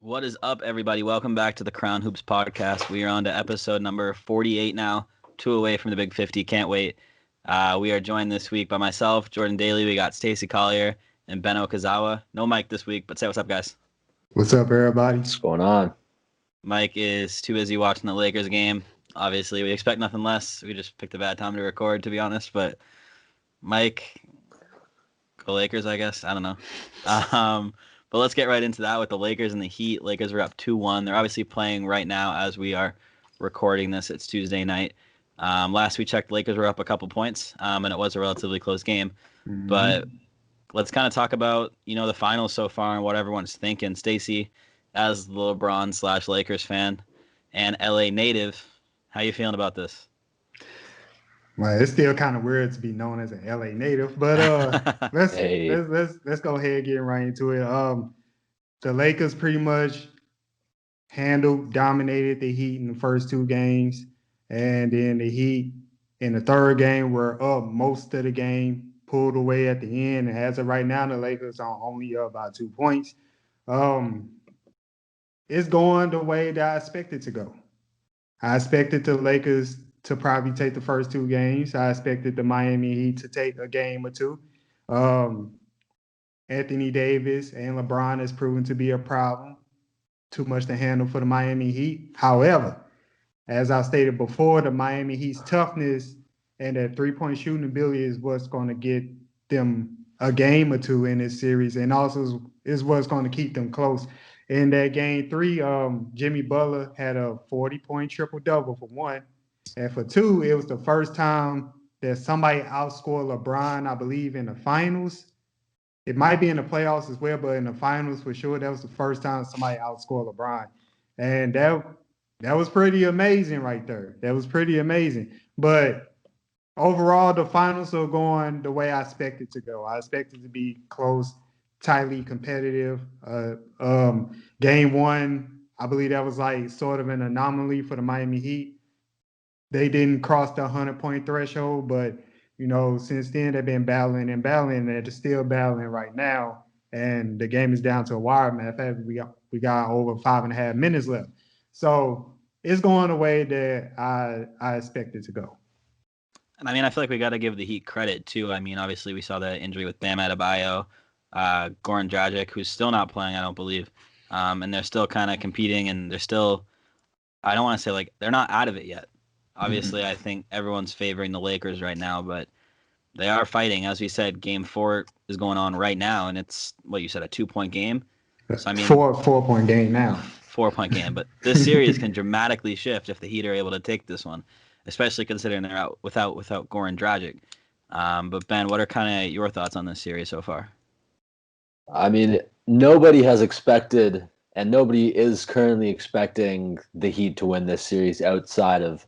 What is up, everybody? Welcome back to the CrownHoops Podcast. We are on to episode number 48 now, 2 away from the Big 50. Can't wait. We are joined this week by myself, Jordan Daly. We got Stacey Collier and Ben Okazawa. No Mike this week, but say what's up, guys. What's up, everybody? What's going on? Mike is too busy watching the Lakers game. Obviously, we expect nothing less. We just picked a bad time to record, to be honest. But Mike, go Lakers, I guess. I don't know. But let's get right into that with the Lakers and the Heat. Lakers are up 2-1. They're obviously playing right now as we are recording this. It's Tuesday night. Last we checked, Lakers were up a couple points, and it was a relatively close game. Mm-hmm. But let's kind of talk about, the finals so far and what everyone's thinking. Stacey, as the LeBron/Lakers fan and LA native, how you feeling about this? Well, it's still kind of weird to be known as an LA native, but let's go ahead and get right into it. The Lakers pretty much dominated the Heat in the first two games, and then the Heat in the third game were up most of the game, pulled away at the end, and as of right now, the Lakers are only up by 2 points. It's going the way that I expected to go. I expected the Lakers to probably take the first two games. I expected the Miami Heat to take a game or two. Anthony Davis and LeBron has proven to be a problem. Too much to handle for the Miami Heat. However, as I stated before, the Miami Heat's toughness and their three-point shooting ability is what's going to get them a game or two in this series, and also is what's going to keep them close. In that game three, Jimmy Butler had a 40-point triple-double for one. And for two, it was the first time that somebody outscored LeBron, I believe, in the finals. It might be in the playoffs as well, but in the finals for sure, that was the first time somebody outscored LeBron. And that was pretty amazing right there. That was pretty amazing. But overall, the finals are going the way I expected to go. I expected to be close, tightly competitive. Game one, I believe that was like sort of an anomaly for the Miami Heat. They didn't cross the 100-point threshold, but, since then they've been battling, and they're still battling right now. And the game is down to a wire. Matter of fact, we got over 5.5 minutes left. So it's going the way that I expect it to go. And I feel like we got to give the Heat credit too. Obviously we saw the injury with Bam Adebayo, Goran Dragic, who's still not playing, I don't believe. And they're still kind of competing, and they're still, I don't want to say they're not out of it yet. Obviously, I think everyone's favoring the Lakers right now, but they are fighting. As we said, Game 4 is going on right now, and it's, what you said, a 2-point game? So, 4-point game now. 4-point game, but this series can dramatically shift if the Heat are able to take this one, especially considering they're out without Goran Dragic. But Ben, what are kind of your thoughts on this series so far? Nobody has expected, and nobody is currently expecting the Heat to win this series outside of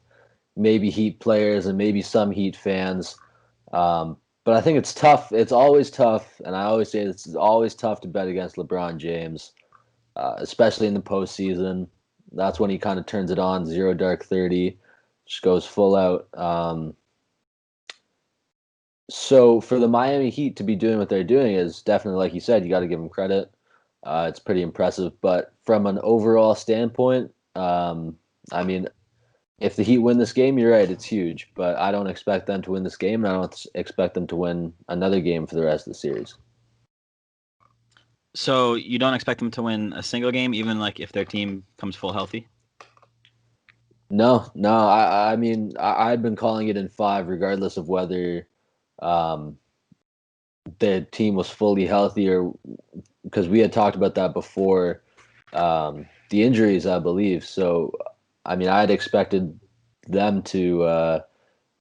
maybe Heat players and maybe some Heat fans. But I think it's tough. It's always tough, and I always say it's always tough to bet against LeBron James, especially in the postseason. That's when he kind of turns it on, 0 dark 30, just goes full out. So for the Miami Heat to be doing what they're doing is definitely, like you said, you got to give them credit. It's pretty impressive. But from an overall standpoint, if the Heat win this game, you're right, it's huge. But I don't expect them to win this game, and I don't expect them to win another game for the rest of the series. So you don't expect them to win a single game, even if their team comes full healthy? No. I've been calling it in 5, regardless of whether the team was fully healthy, or because we had talked about that before the injuries, I believe. So I had expected them the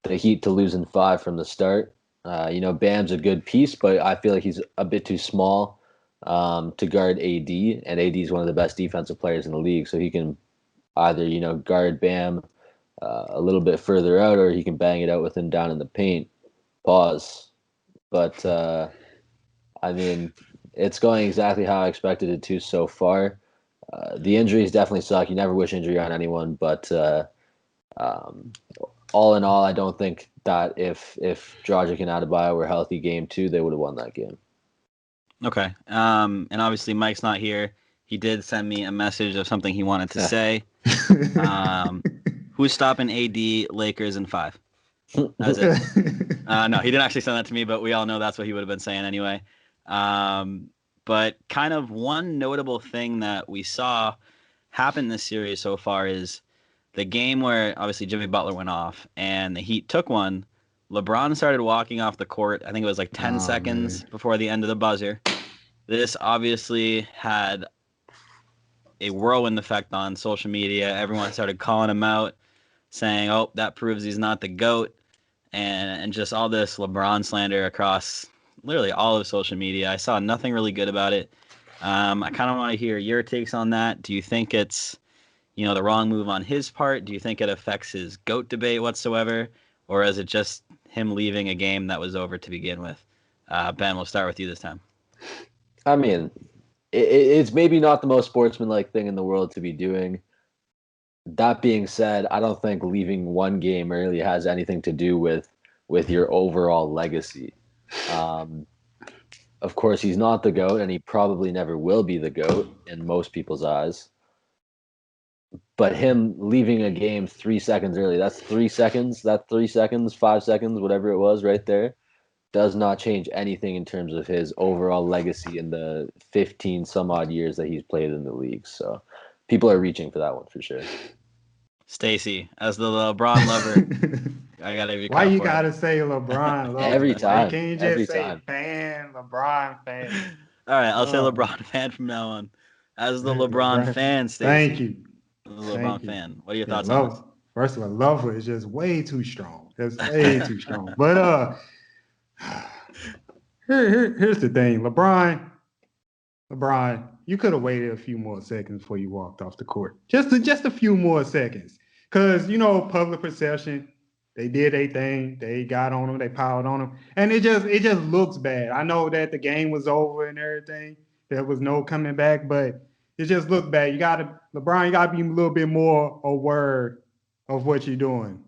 Heat to lose in 5 from the start. Bam's a good piece, but I feel like he's a bit too small to guard AD, and AD is one of the best defensive players in the league. So he can either, guard Bam a little bit further out, or he can bang it out with him down in the paint. Pause. But, it's going exactly how I expected it to so far. The injuries definitely suck. You never wish injury on anyone, but all in all, I don't think that if Dragic and Adebayo were healthy game 2, they would have won that game. Okay. And obviously Mike's not here. He did send me a message of something he wanted to say. Who's stopping AD, Lakers in 5? That's it. No, he didn't actually send that to me, but we all know that's what he would have been saying anyway. But kind of one notable thing that we saw happen this series so far is the game where obviously Jimmy Butler went off and the Heat took one. LeBron started walking off the court. I think it was like 10 seconds before the end of the buzzer. This obviously had a whirlwind effect on social media. Everyone started calling him out, saying, "Oh, that proves he's not the GOAT," and just all this LeBron slander across literally all of social media. I saw nothing really good about it. I kind of want to hear your takes on that. Do you think it's, the wrong move on his part? Do you think it affects his GOAT debate whatsoever? Or is it just him leaving a game that was over to begin with? Ben, we'll start with you this time. I mean, it's maybe not the most sportsmanlike thing in the world to be doing. That being said, I don't think leaving one game really has anything to do with your overall legacy. Of course, he's not the GOAT, and he probably never will be the GOAT in most people's eyes. But him leaving a game 3 seconds early, that's 3 seconds, 5 seconds, whatever it was right there, does not change anything in terms of his overall legacy in the 15 some odd years that he's played in the league. So people are reaching for that one for sure. Stacey, as the LeBron lover, I gotta be. Why you gotta say LeBron lover? Every time. Can you just say fan, LeBron fan? All right, I'll say LeBron fan from now on. As the LeBron fan, Stacey. Thank you. The LeBron fan. What are your thoughts on this? First of all, lover is just way too strong. That's way too strong. But here's the thing, LeBron, you could have waited a few more seconds before you walked off the court. Just a few more seconds. Because, public perception, they did their thing. They got on him. They piled on him. And it just looks bad. I know that the game was over and everything. There was no coming back, but it just looked bad. LeBron, you got to be a little bit more aware of what you're doing.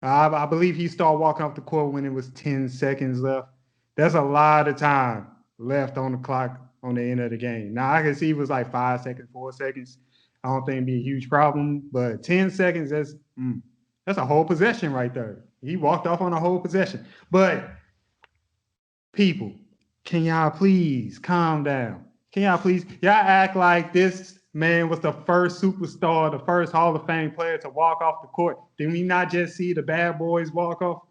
I believe he started walking off the court when it was 10 seconds left. That's a lot of time left on the clock on the end of the game. Now, I can see it was like 5 seconds, 4 seconds. I don't think it'd be a huge problem, but 10 seconds, that's a whole possession right there. He walked off on a whole possession. But people, can y'all please calm down? Can y'all please? Y'all act like this man was the first superstar, the first Hall of Fame player to walk off the court. Did we not just see the bad boys walk off?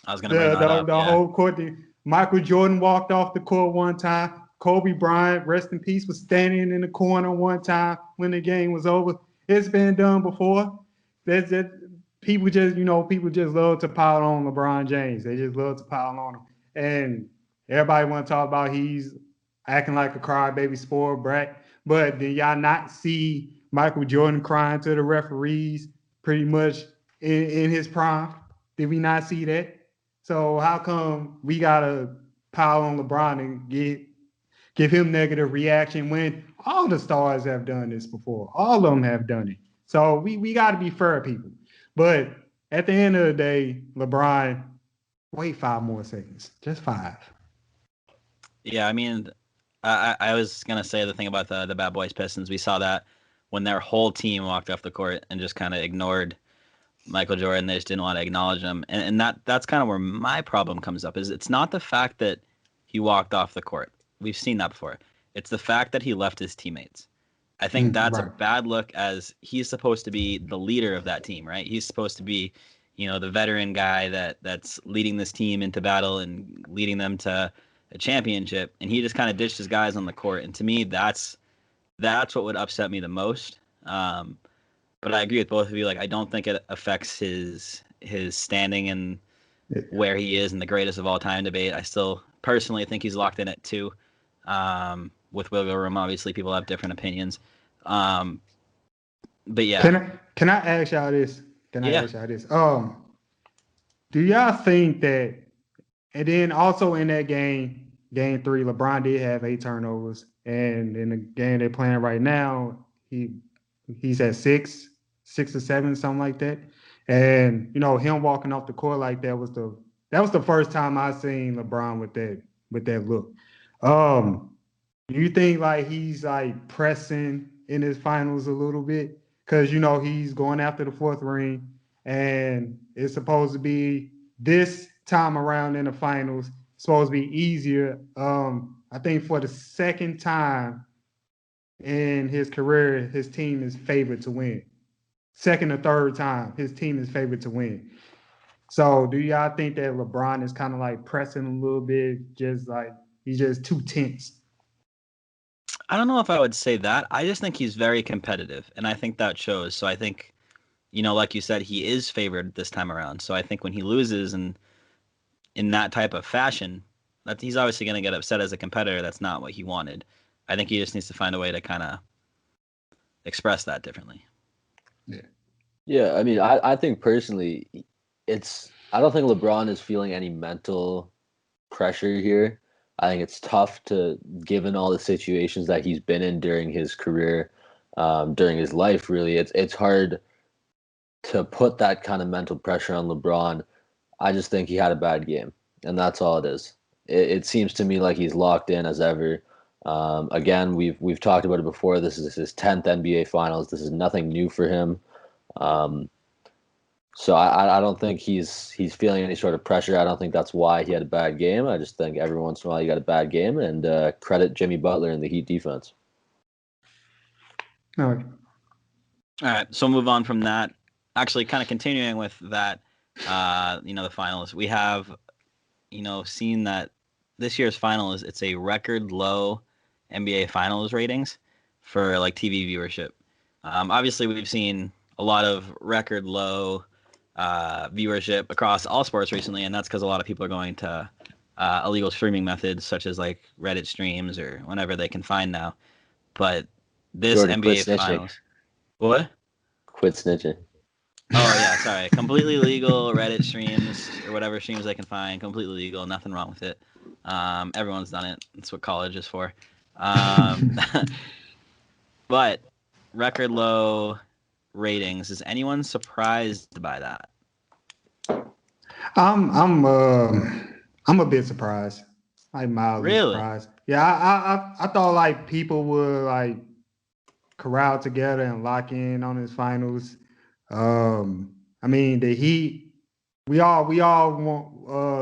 I was going to bring that up. The whole court. Michael Jordan walked off the court one time. Kobe Bryant, rest in peace, was standing in the corner one time when the game was over. It's been done before. People just love to pile on LeBron James. They just love to pile on him. And everybody want to talk about he's acting like a crybaby spoiled brat. But did y'all not see Michael Jordan crying to the referees pretty much in his prime? Did we not see that? So how come we got to pile on LeBron and give him negative reaction when all the stars have done this before? All of them have done it. So we got to be fair, people. But at the end of the day, LeBron, wait 5 more seconds. Just 5. Yeah, I mean, I was going to say the thing about the Bad Boys Pistons. We saw that when their whole team walked off the court and just kind of ignored Michael Jordan. They just didn't want to acknowledge him. And that's kind of where my problem comes up, is it's not the fact that he walked off the court. We've seen that before. It's the fact that he left his teammates. I think that's right. A bad look, as he's supposed to be the leader of that team, right? He's supposed to be, the veteran guy that's leading this team into battle and leading them to a championship. And he just kind of ditched his guys on the court. And to me, that's what would upset me the most. But I agree with both of you. Like, I don't think it affects his standing and where he is in the greatest of all time debate. I still personally think he's locked in at 2. With wiggle room, obviously, people have different opinions. But yeah. Can I ask y'all this? Do y'all think that, and then also in that game 3, LeBron did have 8 turnovers, and in the game they're playing right now, he's at 6 or 7, something like that. And him walking off the court like that was the first time I seen LeBron with that look. Do you think like he's like pressing in his finals a little bit because, you know, he's going after the fourth ring, and it's supposed to be this time around in the finals, supposed to be easier. I think for the second time in his career, his team is favored to win. Second or third time, his team is favored to win. So do y'all think that LeBron is kind of like pressing a little bit, just like he's just too tense? I don't know if I would say that. I just think he's very competitive, and I think that shows. So I think, like you said, he is favored this time around. So I think when he loses and in that type of fashion, that he's obviously going to get upset as a competitor. That's not what he wanted. I think he just needs to find a way to kind of express that differently. Yeah. I mean, I think personally, I don't think LeBron is feeling any mental pressure here. I think it's tough given all the situations that he's been in during his career, during his life, really. It's hard to put that kind of mental pressure on LeBron. I just think he had a bad game, and that's all it is. It seems to me like he's locked in as ever. Again, we've talked about it before. This is his 10th NBA Finals. This is nothing new for him. So I don't think he's feeling any sort of pressure. I don't think that's why he had a bad game. I just think every once in a while you got a bad game, and credit Jimmy Butler and the Heat defense. All right. All right, so move on from that. Actually, kind of continuing with that, the finals. We have, seen that this year's finals, it's a record low NBA Finals ratings for like TV viewership. Obviously, we've seen a lot of record low viewership across all sports recently, and that's because a lot of people are going to illegal streaming methods such as like Reddit streams or whenever they can find now. But this Jordan, NBA quit snitching. Finals, what? Quit snitching. Oh yeah, sorry. Completely legal Reddit streams or whatever streams they can find. Completely legal. Nothing wrong with it. Everyone's done it. That's what college is for. But record low ratings. Is anyone surprised by that? I'm a bit surprised. Like mildly Really? surprised. Yeah, I thought like people would like corral together and lock in on his finals. I mean the Heat. We all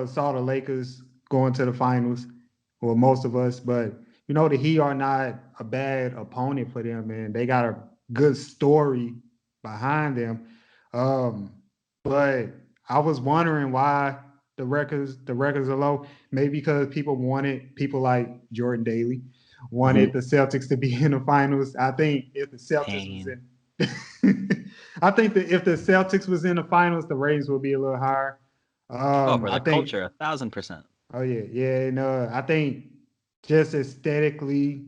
saw the Lakers going to the finals, or most of us. But the Heat are not a bad opponent for them, and they got a good story behind them. But I was wondering why the records are low. Maybe because people like Jordan Daly wanted the Celtics to be in the finals. I think if the Celtics was in, I think that if the Celtics was in the finals, the ratings would be a little higher. For the culture, 1,000%. Oh yeah. No, I think just aesthetically,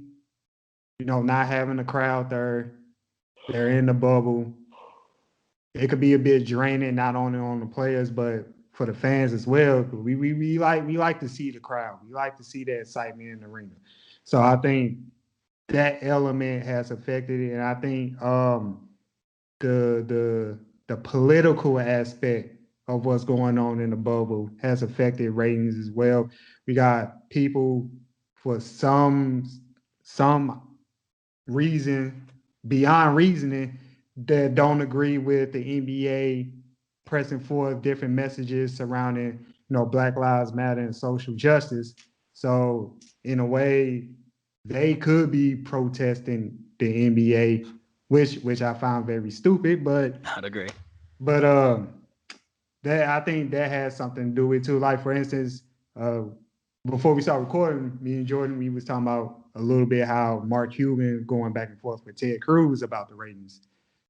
not having a crowd there, they're in the bubble. It could be a bit draining, not only on the players, but for the fans as well. We like to see the crowd. We like to see that excitement in the arena. So I think that element has affected it, and I think the political aspect of what's going on in the bubble has affected ratings as well. We got people for some reason beyond reasoning that don't agree with the NBA pressing forth different messages surrounding, Black Lives Matter and social justice. So in a way, they could be protesting the NBA, which I found very stupid. But I'd agree. But that I think that has something to do with it too. Like for instance, before we start recording, me and Jordan, we was talking about a little bit how Mark Cuban going back and forth with Ted Cruz about the ratings.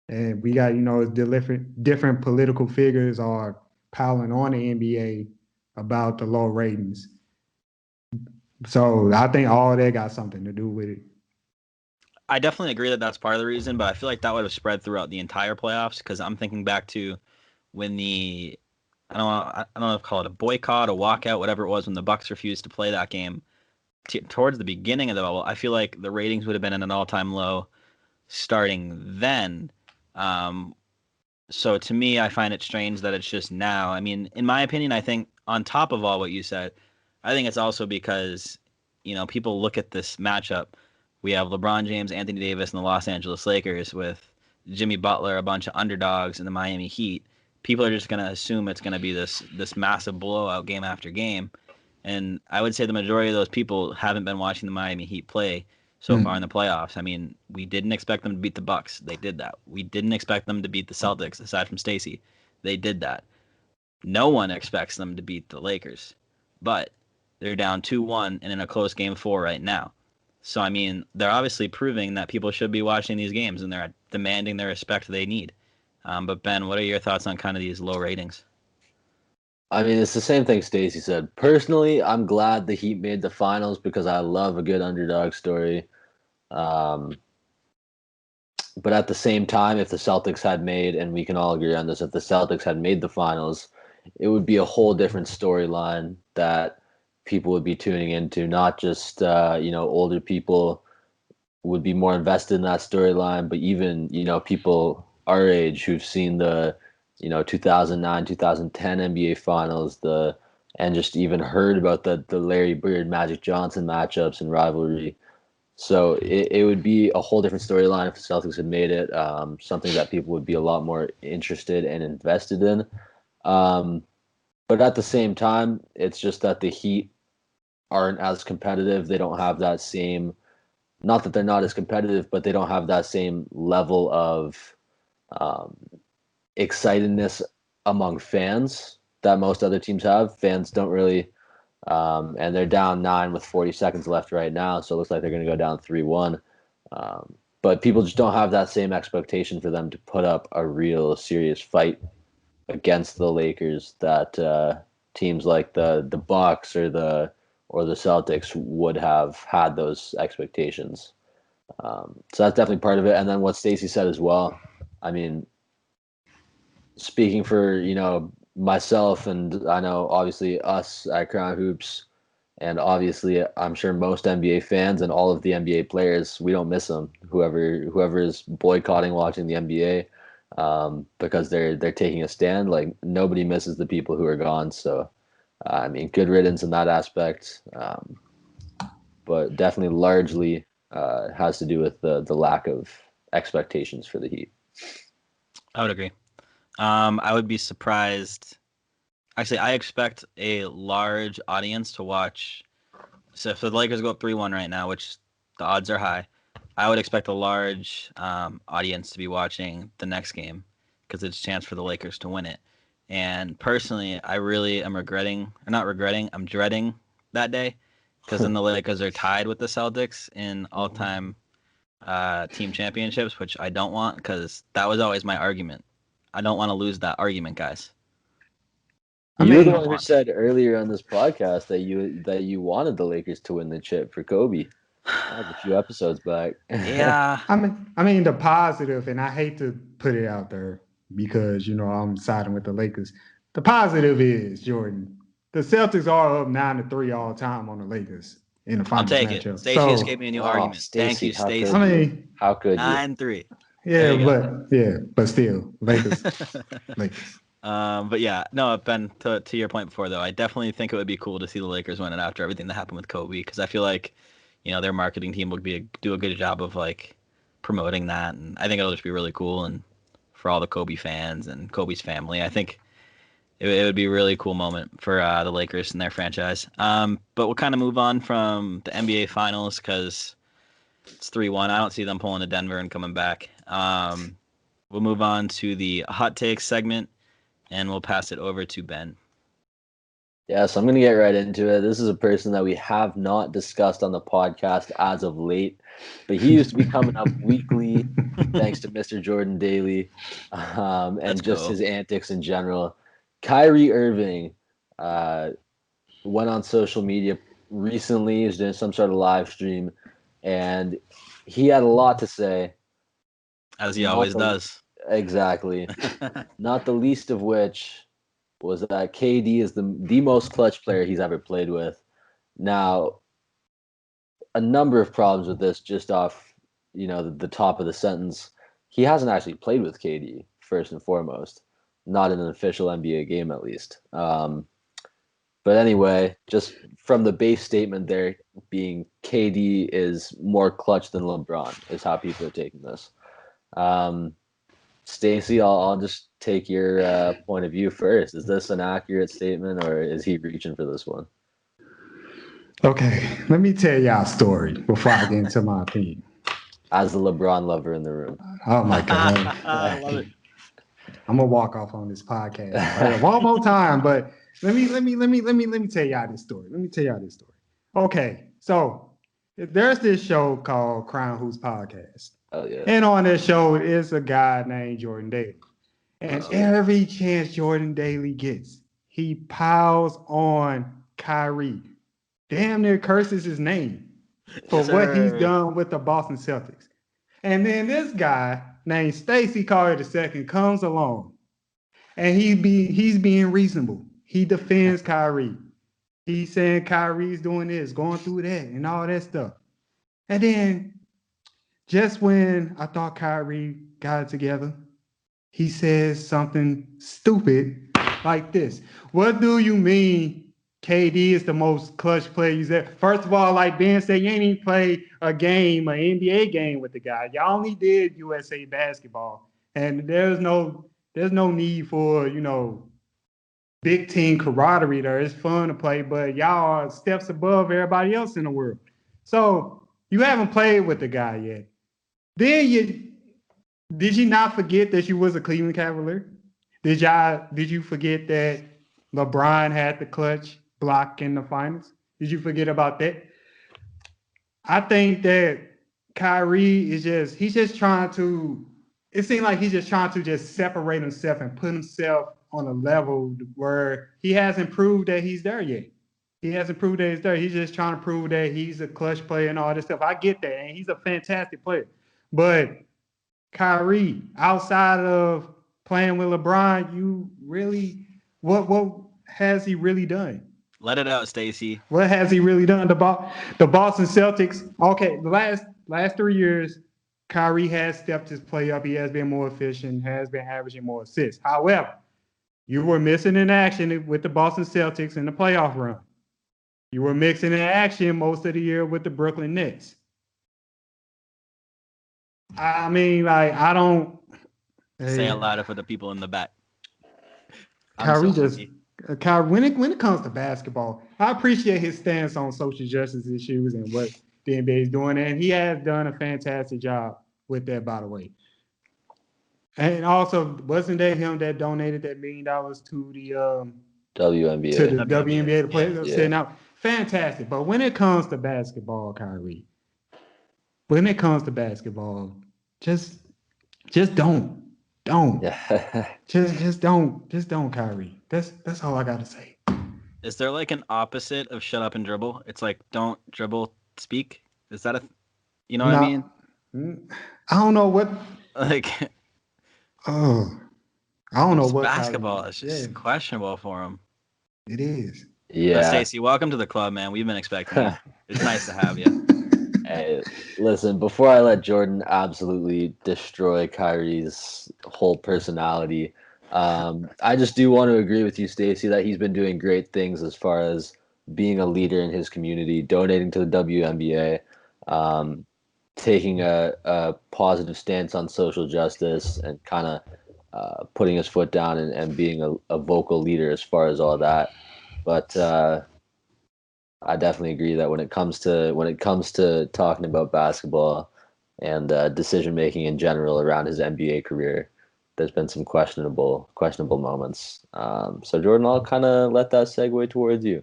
And we got, different political figures are piling on the NBA about the low ratings. So I think all that got something to do with it. I definitely agree that that's part of the reason, but I feel like that would have spread throughout the entire playoffs because I'm thinking back to when I don't know if call it a boycott, a walkout, whatever it was, when the Bucks refused to play that game towards the beginning of the bubble. I feel like the ratings would have been at an all-time low starting then. So to me, I find it strange that it's just now. I mean, in my opinion, I think on top of all what you said, I think it's also because, people look at this matchup we have LeBron James, Anthony Davis, and the Los Angeles Lakers with Jimmy Butler, a bunch of underdogs, and the Miami Heat. People are just going to assume it's going to be this massive blowout game after game. And I would say the majority of those people haven't been watching the Miami Heat play so far in the playoffs. I mean, we didn't expect them to beat the Bucks. They did that. We didn't expect them to beat the Celtics, aside from Stacey. They did that. No one expects them to beat the Lakers. But they're down 2-1 and in a close game 4 right now. So, I mean, they're obviously proving that people should be watching these games and they're demanding the respect they need. But, Ben, what are your thoughts on kind of these low ratings? I mean, it's the same thing Stacey said. Personally, I'm glad the Heat made the finals because I love a good underdog story. But at the same time, if the Celtics had made, and we can all agree on this, if the Celtics had made the finals, it would be a whole different storyline that people would be tuning into. Not just, older people would be more invested in that storyline, but even, people our age who've seen the 2009, 2010 NBA Finals, and just even heard about the Larry Bird, Magic Johnson matchups and rivalry. So it would be a whole different storyline if the Celtics had made it, something that people would be a lot more interested and invested in. But at the same time, it's just that the Heat aren't as competitive. They don't have that same, not that they're not as competitive, but they don't have that same level of excitedness among fans that most other teams have. Fans don't really, and they're down 9 with 40 seconds left right now, so it looks like they're going to go down 3-1. But people just don't have that same expectation for them to put up a real serious fight against the Lakers that teams like the Bucks or the Celtics would have had those expectations. So that's definitely part of it. And then what Stacey said as well, I mean, speaking for, myself, and I know obviously us at Crown Hoops, and obviously I'm sure most NBA fans and all of the NBA players, we don't miss them. Whoever is boycotting watching the NBA because they're taking a stand, like nobody misses the people who are gone. So I mean, good riddance in that aspect, but definitely largely has to do with the lack of expectations for the Heat. I would agree. I would be surprised. Actually, I expect a large audience to watch. So if the Lakers go up 3-1 right now, which the odds are high, I would expect a large audience to be watching the next game because it's a chance for the Lakers to win it. And personally, I really am I'm dreading that day because then the Lakers are tied with the Celtics in all-time team championships, which I don't want because that was always my argument. I don't want to lose that argument, guys. You were the one who said earlier on this podcast that you wanted the Lakers to win the chip for Kobe. That was a few episodes back. Yeah. I mean the positive, and I hate to put it out there because I'm siding with the Lakers. The positive is, Jordan, the Celtics are up 9-3 all time on the Lakers in the finals I'll take matchup. it. Stacey just gave me a new argument. Stacey, Thank you, Stacey. I mean, how could you? 9-3. but still, Lakers. But yeah, no, Ben, to your point before though, I definitely think it would be cool to see the Lakers win it after everything that happened with Kobe, because I feel like, their marketing team would do a good job of like promoting that, and I think it'll just be really cool, and for all the Kobe fans and Kobe's family, I think it would be a really cool moment for the Lakers and their franchise. But we'll kind of move on from the NBA Finals because it's 3-1. I don't see them pulling to Denver and coming back. We'll move on to the hot takes segment, and we'll pass it over to Ben. Yeah, so I'm going to get right into it. This is a person that we have not discussed on the podcast as of late, but he used to be coming up weekly thanks to Mr. Jordan Daly and just his antics in general. Kyrie Irving went on social media recently. He was doing some sort of live stream, and he had a lot to say. As he always does. Exactly. Not the least of which was that KD is the most clutch player he's ever played with. Now, a number of problems with this just off, the top of the sentence. He hasn't actually played with KD, first and foremost. Not in an official NBA game, at least. But anyway, just from the base statement there being KD is more clutch than LeBron is how people are taking this. Stacey, I'll just take your point of view first. Is this an accurate statement or is he reaching for this one? Okay, let me tell y'all a story before I get into my opinion. As the LeBron lover in the room. Oh my God. I love it. I'm gonna walk off on this podcast one more time, but let me tell y'all this story. Okay, so there's this show called CrownHoops Podcast. Oh yeah. And on this show is a guy named Jordan Daly. And every chance Jordan Daly gets, he piles on Kyrie. Damn near curses his name for what he's done with the Boston Celtics. And then this guy named Stacey Collier II comes along and he's being reasonable. He defends Kyrie. He's saying Kyrie's doing this, going through that, and all that stuff. And then just when I thought Kyrie got it together, he says something stupid like this. What do you mean KD is the most clutch player he's ever? First of all, like Ben said, you ain't even played an NBA game with the guy. Y'all only did USA basketball. And there's no need for, big team camaraderie there. It's fun to play, but y'all are steps above everybody else in the world. So you haven't played with the guy yet. Then did you not forget that you was a Cleveland Cavalier? Did you forget that LeBron had the clutch block in the finals? Did you forget about that? I think that Kyrie he's just trying to, it seems like he's just trying to just separate himself and put himself on a level where he hasn't proved that he's there yet. He hasn't proved that he's there. He's just trying to prove that he's a clutch player and all this stuff. I get that, and he's a fantastic player. But Kyrie, outside of playing with LeBron, you really, what has he really done? Let it out, Stacey. What has he really done? The Boston Celtics, okay, the last 3 years, Kyrie has stepped his play up. He has been more efficient, has been averaging more assists. However, you were missing in action with the Boston Celtics in the playoff run. You were mixing in action most of the year with the Brooklyn Nets. I mean, like, I don't say it louder for the people in the back. Kyrie when it comes to basketball, I appreciate his stance on social justice issues and what the NBA is doing, and he has done a fantastic job with that, by the way. And also, wasn't that him that donated that $1 million to the WNBA? To the WNBA to play? Yeah. Now, fantastic. But when it comes to basketball, Kyrie, when it comes to basketball, just don't. Yeah. Just don't, Kyrie. That's all I gotta say. Is there like an opposite of shut up and dribble? It's like don't dribble, speak. Is that what I mean? I don't know what. Like, I don't know what basketball is just questionable for him. It is. Yeah. Stacey, welcome to the club, man. We've been expecting you. It's nice to have you. Hey, listen, before I let Jordan absolutely destroy Kyrie's whole personality, I just do want to agree with you, Stacey, that he's been doing great things as far as being a leader in his community, donating to the WNBA, taking a positive stance on social justice, and kind of putting his foot down and being a vocal leader as far as all that. But I definitely agree that when it comes to talking about basketball and decision making in general around his NBA career, there's been some questionable moments. So Jordan, I'll kind of let that segue towards you.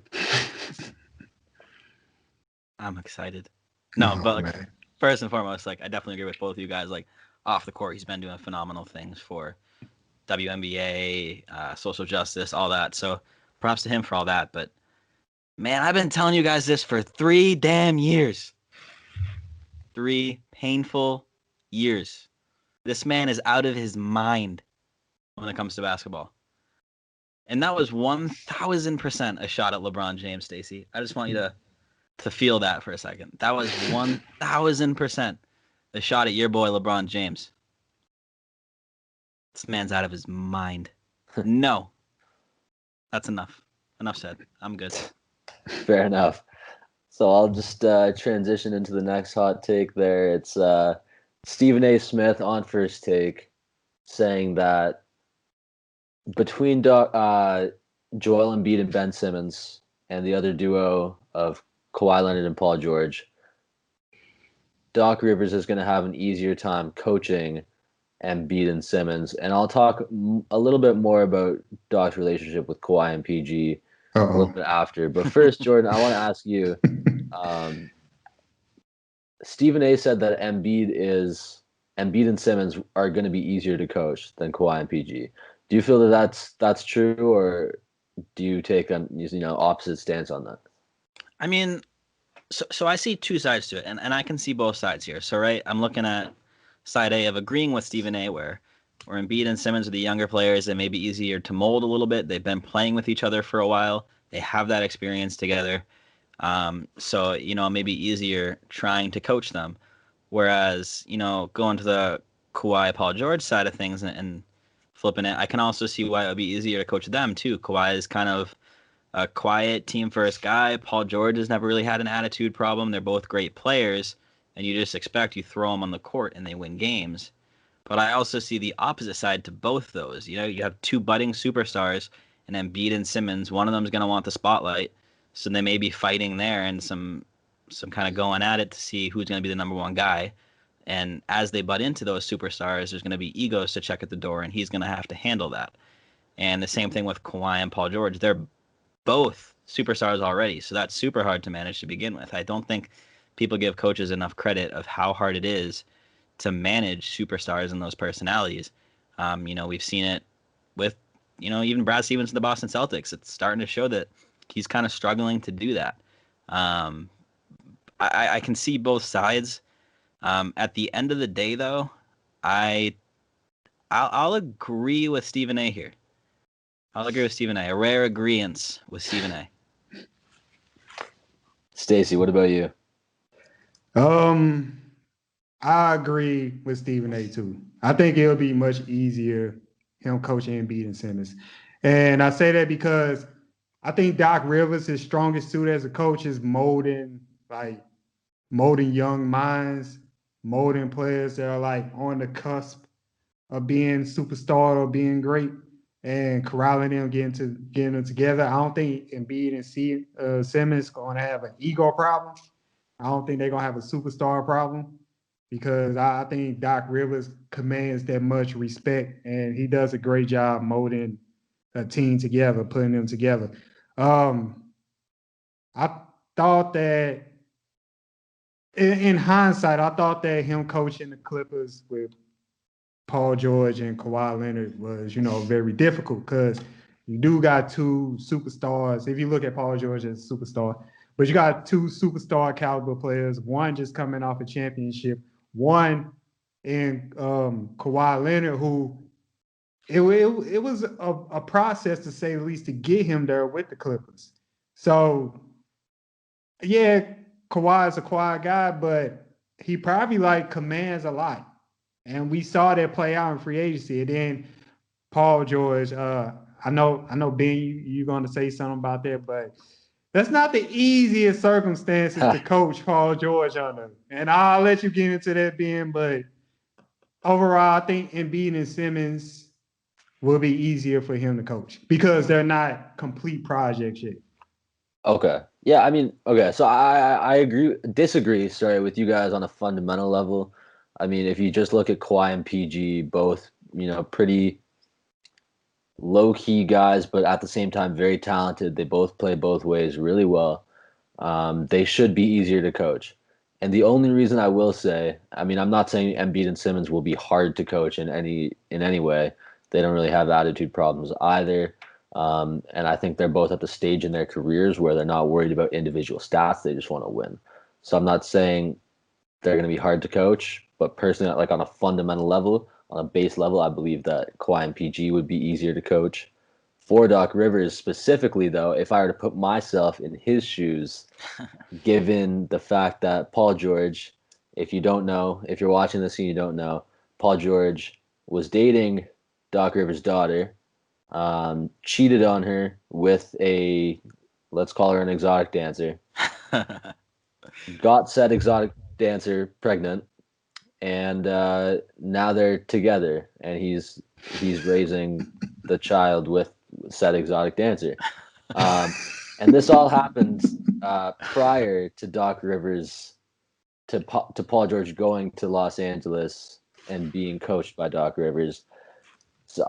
I'm excited. No, but like, first and foremost, like I definitely agree with both of you guys. Like off the court, he's been doing phenomenal things for WNBA, social justice, all that. So props to him for all that. But man, I've been telling you guys this for 3 damn years. 3 painful years. This man is out of his mind when it comes to basketball. And that was 1,000% a shot at LeBron James, Stacey. I just want you to feel that for a second. That was 1,000% a shot at your boy LeBron James. This man's out of his mind. No. That's enough. enough said. I'm good. Fair enough. So I'll just transition into the next hot take there. It's Stephen A. Smith on First Take saying that between Joel Embiid and Ben Simmons and the other duo of Kawhi Leonard and Paul George, Doc Rivers is going to have an easier time coaching Embiid and Simmons. And I'll talk a little bit more about Doc's relationship with Kawhi and PG a little bit after. But first, Jordan, I want to ask you, Stephen A. said that Embiid and Simmons are going to be easier to coach than Kawhi and PG. Do you feel that that's true, or do you take an opposite stance on that? I mean, so I see two sides to it, and I can see both sides here. So right, I'm looking at side A of agreeing with Stephen A. where Embiid and Simmons are the younger players that may be easier to mold a little bit. They've been playing with each other for a while. They have that experience together. So, it may be easier trying to coach them. Whereas, going to the Kawhi, Paul George side of things and flipping it, I can also see why it would be easier to coach them too. Kawhi is kind of a quiet team first guy. Paul George has never really had an attitude problem. They're both great players, and you just expect you throw them on the court and they win games. But I also see the opposite side to both those. You have two budding superstars, and Embiid and Simmons. One of them is going to want the spotlight, so they may be fighting there and some kind of going at it to see who's going to be the number one guy. And as they butt into those superstars, there's going to be egos to check at the door, and he's going to have to handle that. And the same thing with Kawhi and Paul George. They're both superstars already, so that's super hard to manage to begin with. I don't think people give coaches enough credit of how hard it is to manage superstars and those personalities. We've seen it with, even Brad Stevens in the Boston Celtics. It's starting to show that he's kind of struggling to do that. I can see both sides. At the end of the day, though, I'll agree with Stephen A. here. I'll agree with Stephen A. A rare agreeance with Stephen A. Stacey, what about you? I agree with Stephen A. too. I think it'll be much easier him coaching Embiid and Simmons. And I say that because I think Doc Rivers, his strongest suit as a coach is molding young minds, molding players that are on the cusp of being superstar or being great, and corralling them, getting them together. I don't think Embiid and Simmons going to have an ego problem. I don't think they're going to have a superstar problem, because I think Doc Rivers commands that much respect, and he does a great job molding a team together, putting them together. I thought that, in hindsight, I thought that him coaching the Clippers with Paul George and Kawhi Leonard was, very difficult, because you do got two superstars. If you look at Paul George as a superstar, but you got two superstar caliber players, one just coming off a championship, one in Kawhi Leonard, who it was a process, to say the least, to get him there with the Clippers. So, yeah, Kawhi is a quiet guy, but he probably commands a lot. And we saw that play out in free agency. And then Paul George, I know Ben, you're going to say something about that, but that's not the easiest circumstances to coach Paul George under. And I'll let you get into that, Ben, but overall, I think Embiid and Simmons will be easier for him to coach, because they're not complete projects yet. Okay. Yeah, okay. So I disagree with you guys on a fundamental level. If you just look at Kawhi and PG, both, pretty low-key guys, but at the same time very talented. They both play both ways really well. They should be easier to coach. And the only reason I will say, I'm not saying Embiid and Simmons will be hard to coach in any way. They don't really have attitude problems either. And I think they're both at the stage in their careers where they're not worried about individual stats. They just want to win. So I'm not saying they're going to be hard to coach, but personally, on a fundamental level, on a base level, I believe that Kawhi and PG would be easier to coach. For Doc Rivers specifically, though, if I were to put myself in his shoes, given the fact that Paul George, if you're watching this and you don't know, Paul George was dating Doc Rivers' daughter cheated on her with let's call her an exotic dancer, got said exotic dancer pregnant, and now they're together, and he's raising the child with said exotic dancer. And this all happened prior to Doc Rivers, to Paul George going to Los Angeles and being coached by Doc Rivers. So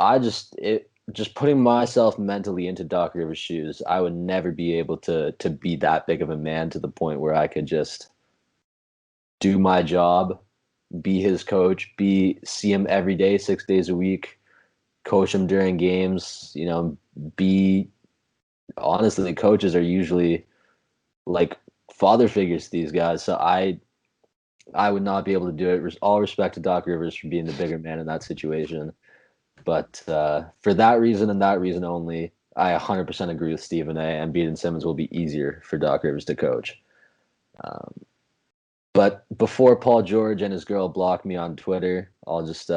just putting myself mentally into Doc Rivers' shoes, I would never be able to be that big of a man to the point where I could just do my job, be his coach, see him every day, 6 days a week, coach him during games, honestly, coaches are usually like father figures to these guys. So I would not be able to do it. All respect to Doc Rivers for being the bigger man in that situation. But for that reason and that reason only, I 100% agree with Stephen A. Embiid and Simmons will be easier for Doc Rivers to coach. But before Paul George and his girl block me on Twitter, I'll just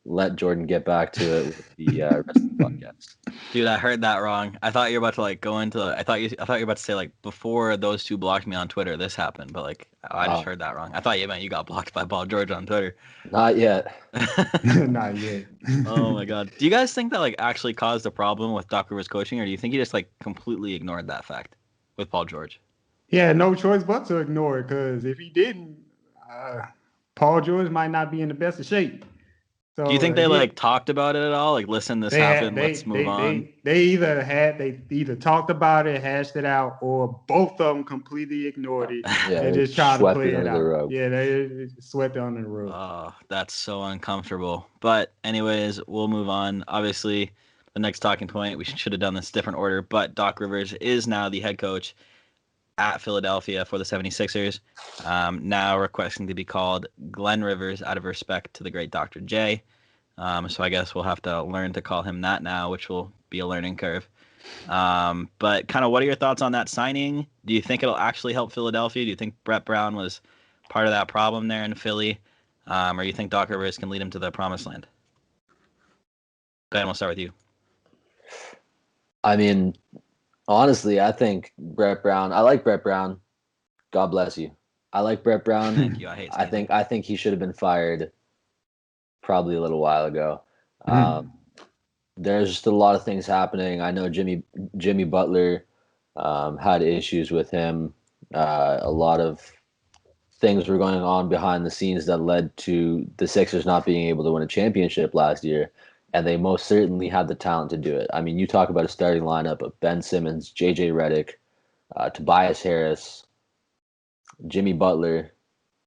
let Jordan get back to it with the rest of the podcast. Dude, I heard that wrong. I thought you were about to go into. I thought you were about to say before those two blocked me on Twitter, this happened. But I just heard that wrong. I thought you meant you got blocked by Paul George on Twitter. Not yet. Not yet. Oh my God. Do you guys think that actually caused a problem with Doc Rivers coaching, or do you think he just completely ignored that fact with Paul George? He had no choice but to ignore it, because if he didn't, Paul George might not be in the best of shape. So, do you think they talked about it at all? Listen, this happened. Let's move on. They either talked about it, hashed it out, or both of them completely ignored it. Yeah, they just tried to play it out. Yeah, they swept it under the rug. Oh, that's so uncomfortable. But anyways, we'll move on. Obviously, the next talking point, we should have done this different order, but Doc Rivers is now the head coach at Philadelphia for the 76ers, now requesting to be called Glenn Rivers out of respect to the great Dr. J. So I guess we'll have to learn to call him that now, which will be a learning curve. But kind of what are your thoughts on that signing? Do you think it'll actually help Philadelphia? Do you think Brett Brown was part of that problem there in Philly? Or you think Doc Rivers can lead him to the promised land? Ben, we'll start with you. I mean, honestly, I think Brett Brown. I like Brett Brown. God bless you. I like Brett Brown. Thank you. I think he should have been fired probably a little while ago. There's just a lot of things happening. I know Jimmy Butler had issues with him. A lot of things were going on behind the scenes that led to the Sixers not being able to win a championship last year. And they most certainly had the talent to do it. I mean, you talk about a starting lineup of Ben Simmons, J.J. Redick, Tobias Harris, Jimmy Butler,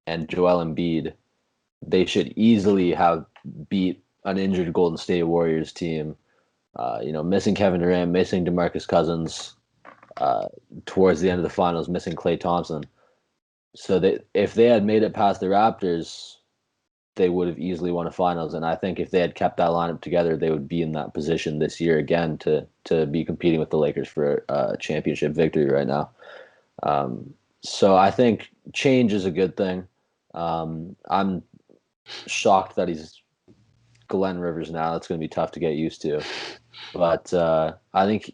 and Joel Embiid. They should easily have beat an injured Golden State Warriors team. Missing Kevin Durant, missing DeMarcus Cousins, towards the end of the finals, missing Klay Thompson. So if they had made it past the Raptors, they would have easily won a finals. And I think if they had kept that lineup together, they would be in that position this year again to be competing with the Lakers for a championship victory right now. So I think change is a good thing. I'm shocked that he's Glenn Rivers now. That's going to be tough to get used to. But I think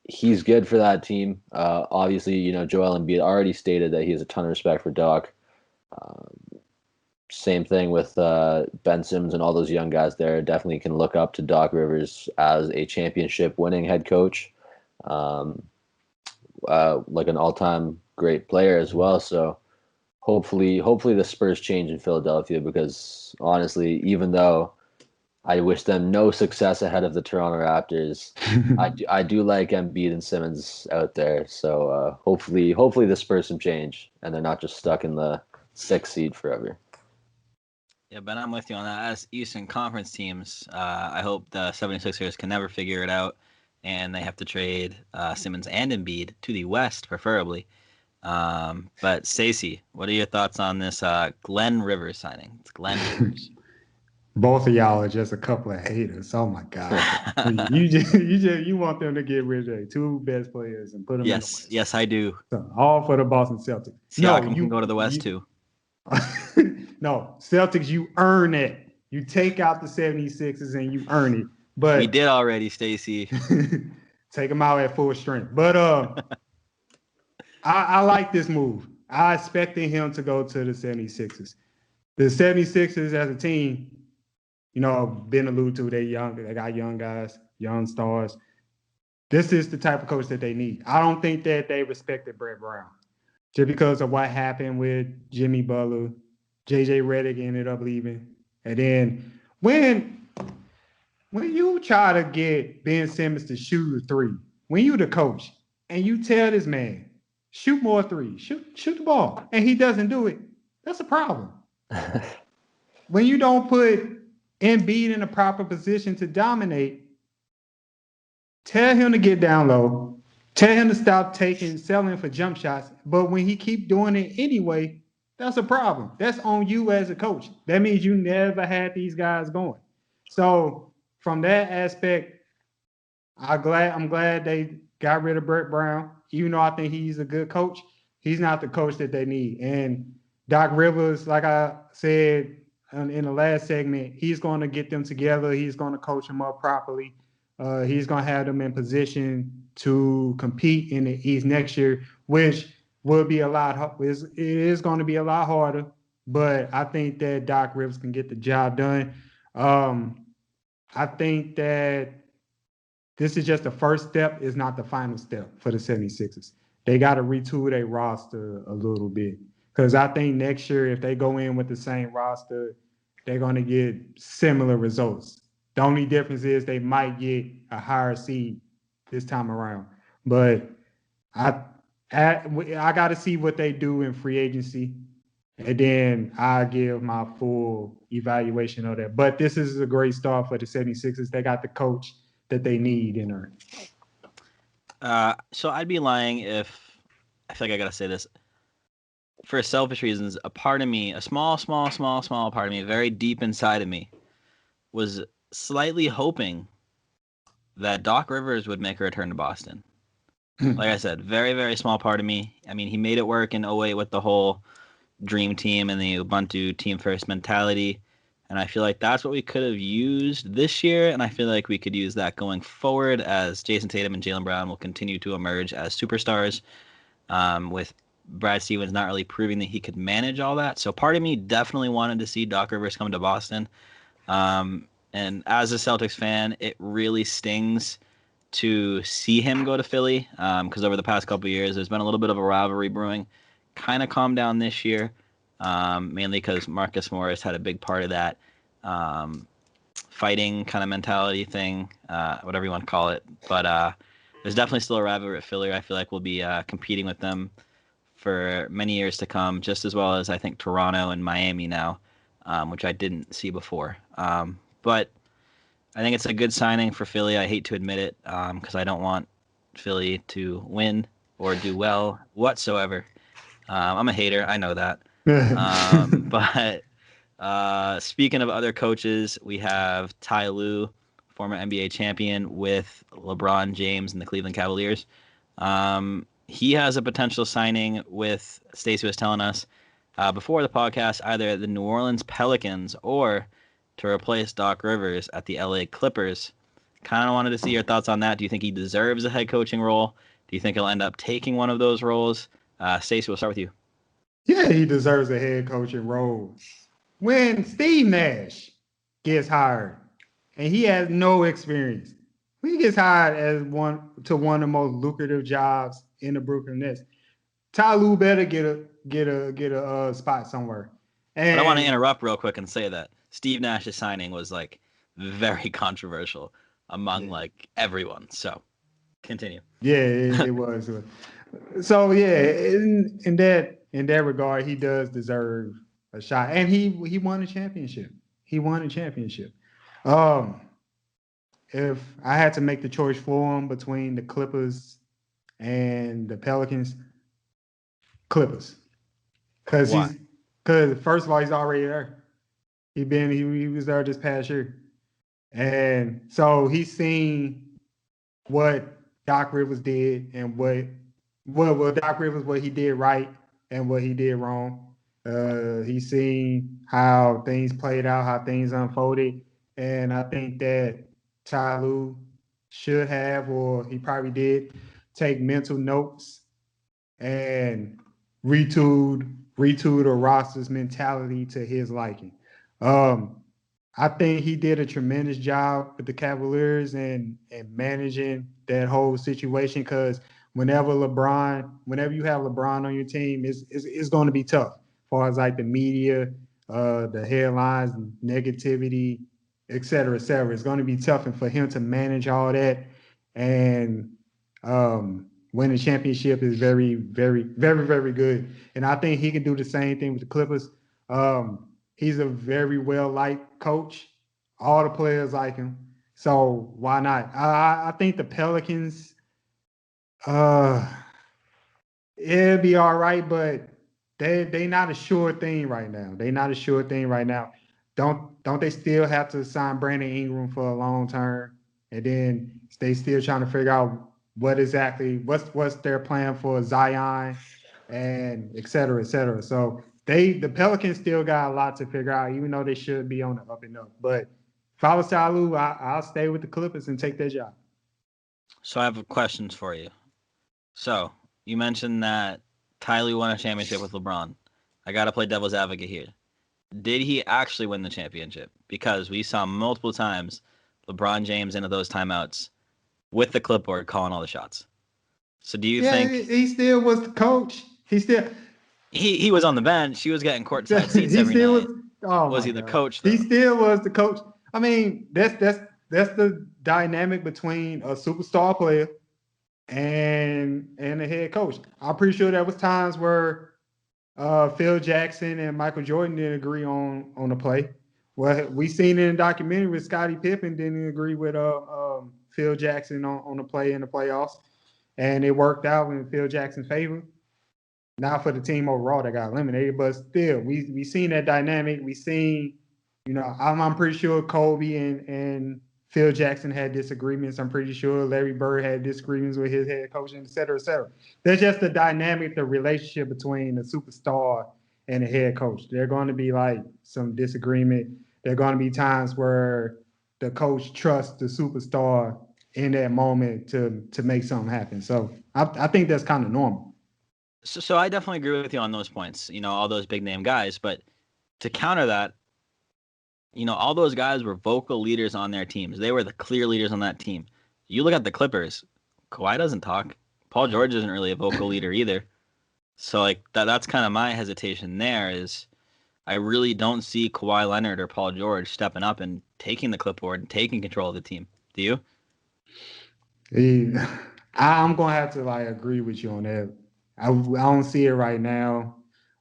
he's good for that team. Obviously, Joel Embiid already stated that he has a ton of respect for Doc. Same thing with Ben Simmons and all those young guys there. Definitely can look up to Doc Rivers as a championship-winning head coach, like an all-time great player as well. So hopefully the Spurs change in Philadelphia, because honestly, even though I wish them no success ahead of the Toronto Raptors, I do like Embiid and Simmons out there. So hopefully the Spurs some change and they're not just stuck in the 6th seed forever. Yeah, Ben, I'm with you on that. As Eastern Conference teams, I hope the 76ers can never figure it out, and they have to trade Simmons and Embiid to the West, preferably. But Stacey, what are your thoughts on this Glenn Rivers signing? It's Glenn Rivers. Both of y'all are just a couple of haters. Oh my God! you want them to get rid of their two best players and put them in the West. Yes, I do. So, all for the Boston Celtics. Siakam can go to the West too. No, Celtics, you earn it. You take out the 76ers and you earn it. But we did already, Stacey. take him out at full strength. But I like this move. I expected him to go to the 76ers. The 76ers as a team, Ben alluded to, they got young guys, young stars. This is the type of coach that they need. I don't think that they respected Brett Brown just because of what happened with Jimmy Butler. JJ Redick ended up leaving. And then when you try to get Ben Simmons to shoot a three, when you the coach and you tell this man, shoot more threes, shoot the ball, and he doesn't do it, that's a problem. When you don't put Embiid in a proper position to dominate, tell him to get down low. Tell him to stop selling for jump shots. But when he keep doing it anyway, that's a problem. That's on you as a coach. That means you never had these guys going. So from that aspect, I'm glad they got rid of Brett Brown. Even though I think he's a good coach, he's not the coach that they need. And Doc Rivers, like I said in the last segment, he's going to get them together. He's going to coach them up properly. He's going to have them in position to compete in the East next year, which will be it is going to be a lot harder, but I think that Doc Rivers can get the job done. I think that this is just the first step, is not the final step for the 76ers. They got to retool their roster a little bit, because I think next year, if they go in with the same roster, they're going to get similar results. The only difference is they might get a higher seed this time around. But I got to see what they do in free agency, and then I give my full evaluation of that. But this is a great start for the 76ers. They got the coach that they need in her. So I'd be lying if I feel like I got to say this. For selfish reasons, a part of me, a small part of me, very deep inside of me, was slightly hoping that Doc Rivers would make a return to Boston. Like I said, very, very small part of me. I mean, he made it work in 08 with the whole dream team and the Ubuntu team first mentality. And I feel like that's what we could have used this year. And I feel like we could use that going forward as Jason Tatum and Jaylen Brown will continue to emerge as superstars, with Brad Stevens not really proving that he could manage all that. So part of me definitely wanted to see Doc Rivers come to Boston. And as a Celtics fan, it really stings to see him go to Philly, because over the past couple of years, there's been a little bit of a rivalry brewing. Kind of calmed down this year, mainly because Marcus Morris had a big part of that fighting kind of mentality thing, whatever you want to call it. But there's definitely still a rivalry at Philly. I feel like we'll be competing with them for many years to come, just as well as I think Toronto and Miami now, which I didn't see before. But I think it's a good signing for Philly. I hate to admit it, because I don't want Philly to win or do well whatsoever. I'm a hater. I know that. But speaking of other coaches, we have Tyronn Lue, former NBA champion with LeBron James and the Cleveland Cavaliers. He has a potential signing with, Stacey was telling us before the podcast, either the New Orleans Pelicans or to replace Doc Rivers at the LA Clippers. Kind of wanted to see your thoughts on that. Do you think he deserves a head coaching role? Do you think he'll end up taking one of those roles? Stacey, we'll start with you. Yeah, he deserves a head coaching role. When Steve Nash gets hired and he has no experience, when he gets hired as one of the most lucrative jobs in the Brooklyn Nets, Tyronn Lue better get a spot somewhere. And But I want to interrupt real quick and say that Steve Nash's signing was like very controversial among like everyone. So continue. Yeah, it was. So yeah, in that regard, he does deserve a shot, and he won a championship. He won a championship. If I had to make the choice for him between the Clippers and the Pelicans, Clippers, because first of all, he's already there. He was there this past year, and so he's seen what Doc Rivers did and what Doc Rivers, what he did right and what he did wrong. He's seen how things played out, how things unfolded, and I think that Ty Lue should have, or he probably did, take mental notes and retooled the roster's mentality to his liking. I think he did a tremendous job with the Cavaliers and managing that whole situation, because whenever you have LeBron on your team, it's going to be tough as far as like the media, the headlines, negativity, et cetera, et cetera. It's going to be tough, and for him to manage all that and win a championship is very, very, very, very good. And I think he can do the same thing with the Clippers. He's a very well-liked coach. All the players like him. So why not? I think the Pelicans, it'll be all right, but they not a sure thing right now. They not a sure thing right now. Don't they still have to sign Brandon Ingram for a long term? And then they still trying to figure out what's their plan for Zion and et cetera, et cetera. So the Pelicans still got a lot to figure out, even though they should be on the up and up. But if I was Ty Lue, I'll stay with the Clippers and take their job. So I have questions for you. So you mentioned that Ty Lue won a championship with LeBron. I got to play devil's advocate here. Did he actually win the championship? Because we saw multiple times LeBron James into those timeouts with the clipboard calling all the shots. So do you think he still was the coach? He was on the bench. He was getting courtside seats every night. Was he the coach, though? He still was the coach. I mean, that's the dynamic between a superstar player and a head coach. I'm pretty sure there was times where Phil Jackson and Michael Jordan didn't agree on the play. Well, we seen it in the documentary with Scottie Pippen didn't agree with Phil Jackson on the play in the playoffs, and it worked out in Phil Jackson's favor. Not for the team overall that got eliminated, but still, we seen that dynamic. We seen, I'm pretty sure Kobe and Phil Jackson had disagreements. I'm pretty sure Larry Bird had disagreements with his head coach, and et cetera, et cetera. There's just the dynamic, the relationship between a superstar and a head coach. There's going to be like some disagreement. There are going to be times where the coach trusts the superstar in that moment to make something happen. So I think that's kind of normal. So I definitely agree with you on those points, all those big name guys. But to counter that, all those guys were vocal leaders on their teams. They were the clear leaders on that team. You look at the Clippers, Kawhi doesn't talk. Paul George isn't really a vocal leader either. So like that's kind of my hesitation there is I really don't see Kawhi Leonard or Paul George stepping up and taking the clipboard and taking control of the team. Do you? Yeah, I'm going to have to agree with you on that. I don't see it right now.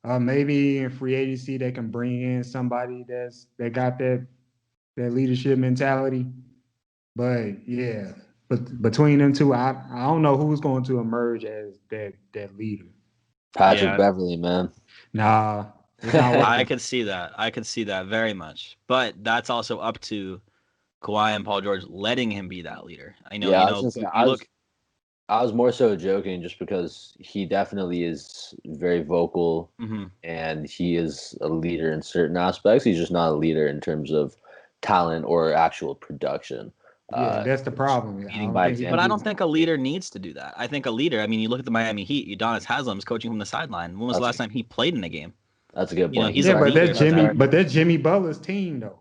Maybe in free agency they can bring in somebody that got that leadership mentality. But yeah, but between them two, I don't know who's going to emerge as that leader. Patrick Beverly, man. Nah. I could see that. I could see that very much. But that's also up to Kawhi and Paul George letting him be that leader. I know, I was more so joking just because he definitely is very vocal and he is a leader in certain aspects. He's just not a leader in terms of talent or actual production. Yeah, that's the problem. But I don't think a leader needs to do that. I think a leader, you look at the Miami Heat, Udonis Haslem's coaching from the sideline. When was the last time he played in a game? That's a good point. But that's Jimmy Butler's team, though.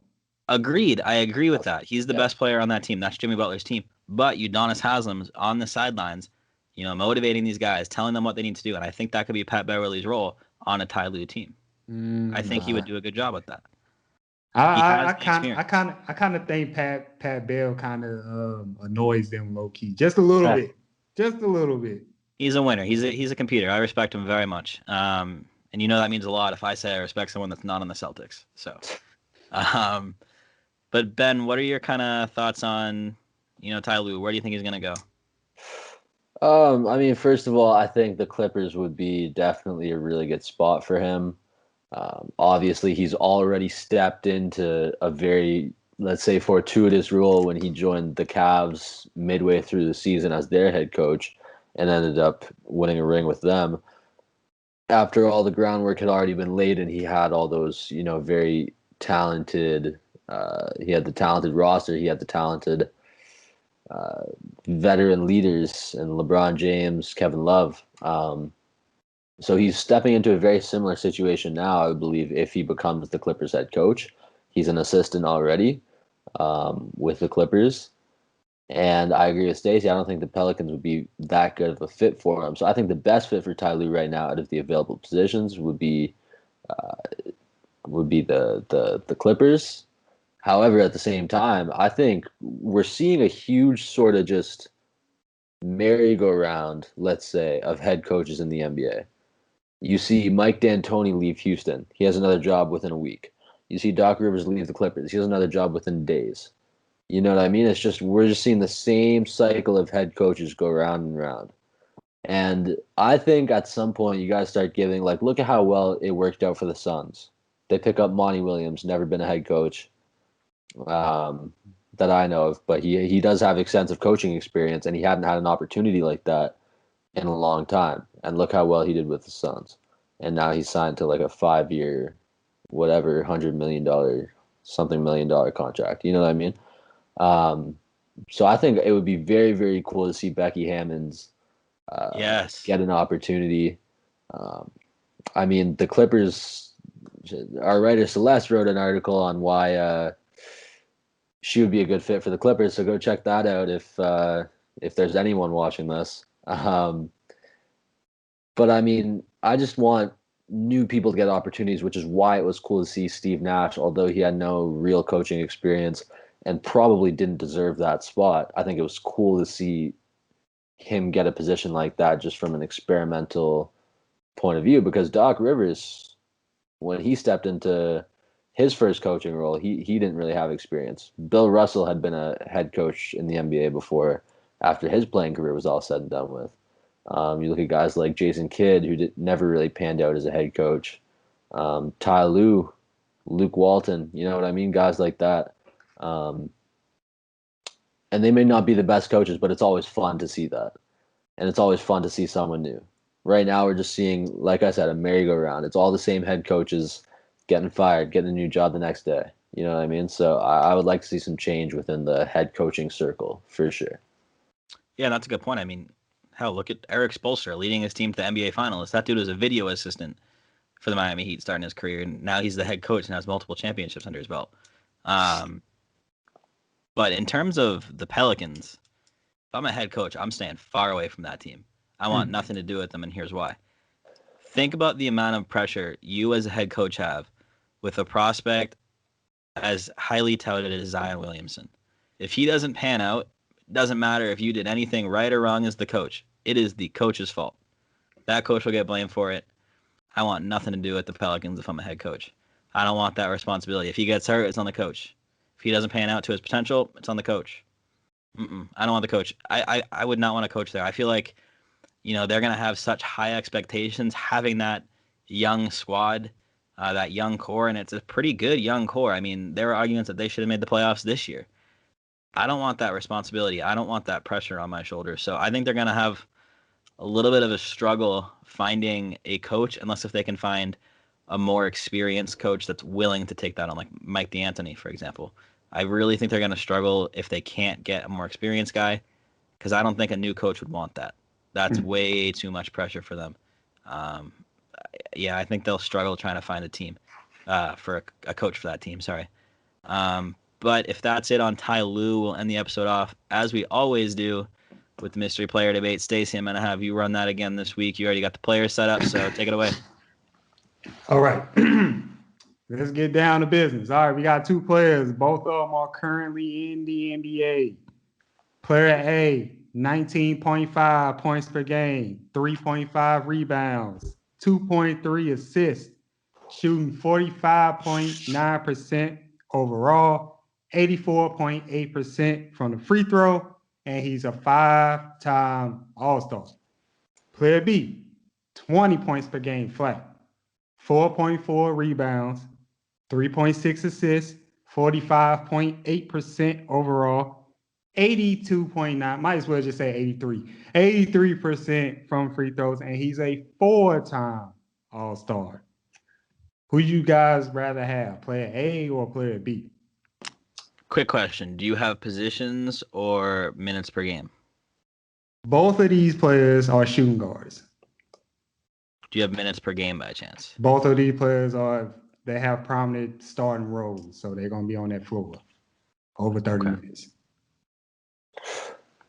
Agreed. I agree with that. He's the best player on that team. That's Jimmy Butler's team. But Udonis Haslem's on the sidelines, motivating these guys, telling them what they need to do. And I think that could be Pat Beverly's role on a Ty Lue team. I think he would do a good job with that. I kind of think Pat Bell kind of annoys them low key, just a little bit, just a little bit. He's a winner. He's a computer. I respect him very much. And that means a lot if I say I respect someone that's not on the Celtics. So, but Ben, what are your kind of thoughts on Ty Lue? Where do you think he's gonna go? First of all, I think the Clippers would be definitely a really good spot for him. Obviously, he's already stepped into a very, let's say, fortuitous role when he joined the Cavs midway through the season as their head coach and ended up winning a ring with them. After all the groundwork had already been laid and he had all those, very talented, he had the talented roster, he had the talented veteran leaders in LeBron James, Kevin Love. So he's stepping into a very similar situation now, I believe, if he becomes the Clippers head coach. He's an assistant already with the Clippers. And I agree with Stacey. I don't think the Pelicans would be that good of a fit for him. So I think the best fit for Tyronn Lue right now out of the available positions would be the Clippers. However, at the same time, I think we're seeing a huge sort of just merry-go-round, let's say, of head coaches in the NBA. You see Mike D'Antoni leave Houston. He has another job within a week. You see Doc Rivers leave the Clippers. He has another job within days. You know what I mean? It's just we're just seeing the same cycle of head coaches go round and round. And I think at some point you guys start giving look at how well it worked out for the Suns. They pick up Monty Williams, never been a head coach that I know of, but he does have extensive coaching experience, and he hadn't had an opportunity like that in a long time. And look how well he did with the Suns. And now he's signed to a 5-year, whatever, $100 million, something $1 million contract. You know what I mean? So I think it would be very, very cool to see Becky Hammonds get an opportunity. I mean, the Clippers, our writer Celeste wrote an article on why she would be a good fit for the Clippers. So go check that out if there's anyone watching this. But I mean, I just want new people to get opportunities, which is why it was cool to see Steve Nash, although he had no real coaching experience and probably didn't deserve that spot. I think it was cool to see him get a position like that just from an experimental point of view, because Doc Rivers, when he stepped into his first coaching role, he didn't really have experience. Bill Russell had been a head coach in the NBA before, after his playing career was all said and done with. You look at guys like Jason Kidd, who never really panned out as a head coach. Ty Lue, Luke Walton, you know what I mean? Guys like that. And they may not be the best coaches, but it's always fun to see that. And it's always fun to see someone new. Right now, we're just seeing, like I said, a merry-go-round. It's all the same head coaches getting fired, getting a new job the next day. You know what I mean? So I would like to see some change within the head coaching circle, for sure. Yeah, that's a good point. I mean, hell, look at Eric Spoelstra leading his team to the NBA Finals. That dude was a video assistant for the Miami Heat starting his career, and now he's the head coach and has multiple championships under his belt. But in terms of the Pelicans, if I'm a head coach, I'm staying far away from that team. I want nothing to do with them, and here's why. Think about the amount of pressure you as a head coach have with a prospect as highly touted as Zion Williamson. If he doesn't pan out, it doesn't matter if you did anything right or wrong as the coach. It is the coach's fault. That coach will get blamed for it. I want nothing to do with the Pelicans if I'm a head coach. I don't want that responsibility. If he gets hurt, it's on the coach. If he doesn't pan out to his potential, it's on the coach. I don't want the coach. I would not want to coach there. I feel like, they're going to have such high expectations having that young squad, that young core, and it's a pretty good young core. I mean, there are arguments that they should have made the playoffs this year. I don't want that responsibility. I don't want that pressure on my shoulders. So I think they're going to have a little bit of a struggle finding a coach, unless if they can find a more experienced coach that's willing to take that on, like Mike D'Antoni, for example. I really think they're going to struggle if they can't get a more experienced guy, because I don't think a new coach would want that. That's way too much pressure for them. I think they'll struggle trying to find a team for a coach for that team. Sorry. But if that's it on Ty Lue, we'll end the episode off, as we always do, with the mystery player debate. Stacey, I'm going to have you run that again this week. You already got the players set up, so take it away. All right. Let's get down to business. All right, we got two players. Both of them are currently in the NBA. Player A, 19.5 points per game, 3.5 rebounds, 2.3 assists, shooting 45.9% overall, 84.8% from the free throw, and he's a 5-time All-Star. Player B, 20 points per game flat, 4.4 rebounds, 3.6 assists, 45.8% overall, 82.9, might as well just say 83% from free throws, and he's a 4-time All-Star. Who you guys rather have, player A or player B? Quick question: do you have positions or minutes per game? Both of these players are shooting guards. Do you have minutes per game by chance? Both of these players they have prominent starting roles, so they're gonna be on that floor over 30 minutes.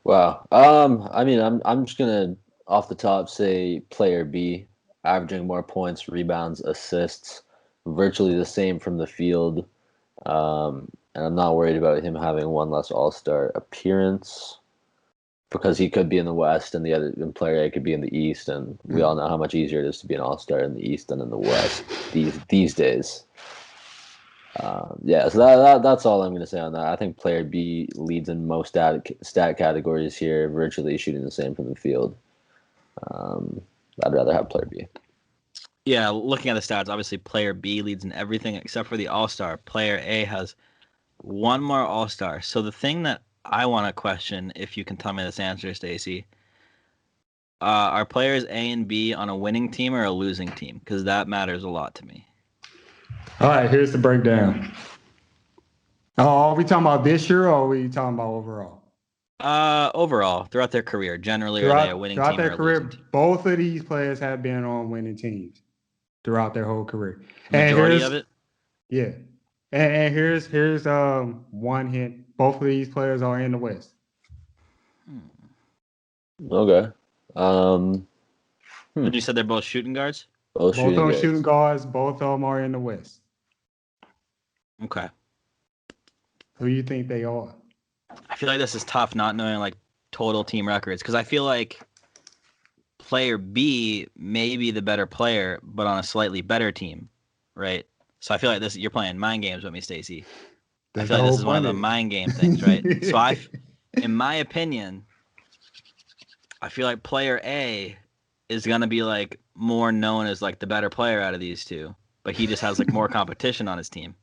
Wow. I mean, I'm just gonna off the top say player B, averaging more points, rebounds, assists, virtually the same from the field. And I'm not worried about him having one less All-Star appearance because he could be in the West and player A could be in the East, and we all know how much easier it is to be an All-Star in the East than in the West these days. So that's all I'm going to say on that. I think player B leads in most stat categories here, virtually shooting the same from the field. I'd rather have player B. Yeah, looking at the stats, obviously player B leads in everything except for the All-Star. Player A has one more All-Star. So the thing that I want to question, if you can tell me this answer, Stacey, are players A and B on a winning team or a losing team? Because that matters a lot to me. All right, here's the breakdown. Are we talking about this year, or are we talking about overall? Overall, throughout their career, generally, are they a winning team or a losing team? Both of these players have been on winning teams throughout their whole career. Majority of it? Yeah. And here's one hint. Both of these players are in the West. Okay. But you said they're both shooting guards? Both of them shooting guards. Both of them are in the West. Okay. Who do you think they are? I feel like this is tough not knowing like total team records because I feel like player B may be the better player, but on a slightly better team, right? So I feel like you're playing mind games with me, Stacey. I feel like this is one of the mind game things, right? So in my opinion, I feel like player A is gonna be like more known as like the better player out of these two, but he just has like more competition on his team.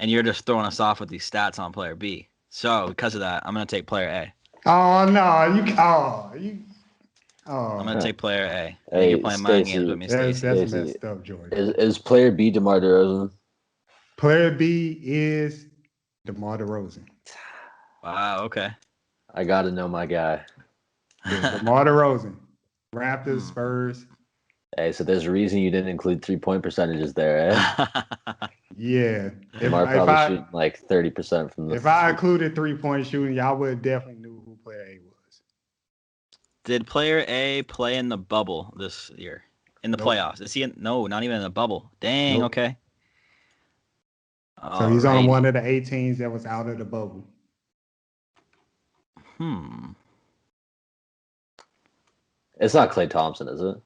And you're just throwing us off with these stats on player B. So because of that, I'm gonna take player A. Oh no, I'm gonna take player A. I Hey, think you're playing mind games with me, Stacey. That's messed up, George. Is player B DeMar DeRozan? Player B is DeMar DeRozan. Wow. Okay. I gotta know my guy. DeMar DeRozan. Raptors, Spurs. Hey, so there's a reason you didn't include 3-point percentages there, eh? Yeah. DeMar probably shooting like 30% from the. If I included 3-point shooting, y'all would have definitely knew who player A was. Did player A play in the bubble this year? In the playoffs? Is he no, not even in the bubble. Dang, okay. So he's on one of the 18s that was out of the bubble. It's not Klay Thompson, is it?